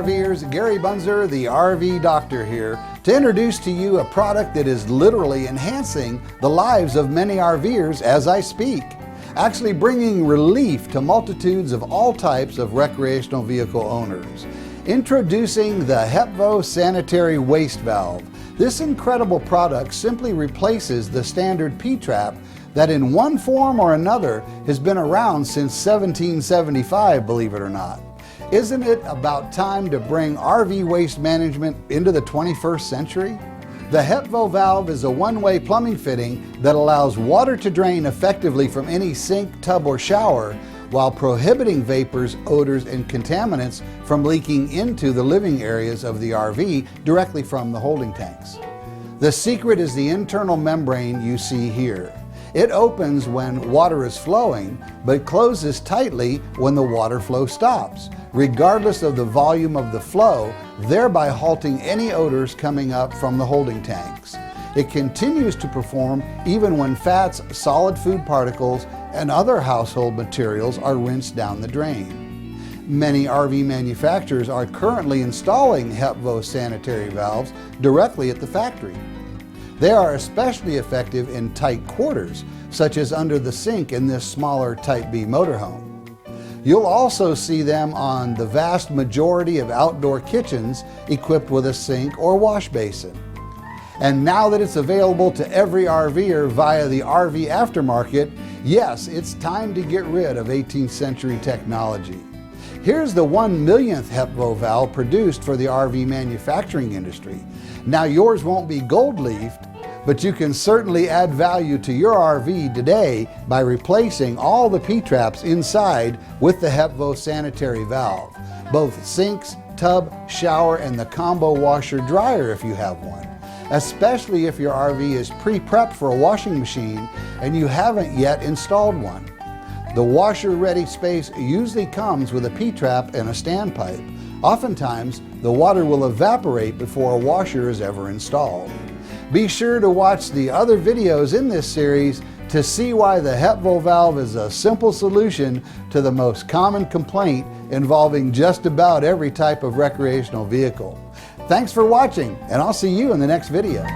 RVers, Gary Bunzer, the RV Doctor here, to introduce to you a product that is literally enhancing the lives of many RVers as I speak, actually bringing relief to multitudes of all types of recreational vehicle owners. Introducing the HepvO Sanitary Waste Valve. This incredible product simply replaces the standard P-trap that in one form or another has been around since 1775, believe it or not. Isn't it about time to bring RV waste management into the 21st century? The HepvO Valve is a one-way plumbing fitting that allows water to drain effectively from any sink, tub, or shower while prohibiting vapors, odors, and contaminants from leaking into the living areas of the RV directly from the holding tanks. The secret is the internal membrane you see here. It opens when water is flowing, but closes tightly when the water flow stops, regardless of the volume of the flow, thereby halting any odors coming up from the holding tanks. It continues to perform even when fats, solid food particles, and other household materials are rinsed down the drain. Many RV manufacturers are currently installing HepvO sanitary valves directly at the factory. They are especially effective in tight quarters, such as under the sink in this smaller Type B motorhome. You'll also see them on the vast majority of outdoor kitchens equipped with a sink or wash basin. And now that it's available to every RVer via the RV aftermarket, yes, it's time to get rid of 18th century technology. Here's the 1 millionth HepvO valve produced for the RV manufacturing industry. Now yours won't be gold-leafed, but you can certainly add value to your RV today by replacing all the P-traps inside with the HepvO sanitary valve. Both sinks, tub, shower, and the combo washer-dryer if you have one. Especially if your RV is pre-prepped for a washing machine and you haven't yet installed one. The washer-ready space usually comes with a P-trap and a standpipe. Oftentimes, the water will evaporate before a washer is ever installed. Be sure to watch the other videos in this series to see why the HepvO valve is a simple solution to the most common complaint involving just about every type of recreational vehicle. Thanks for watching, and I'll see you in the next video.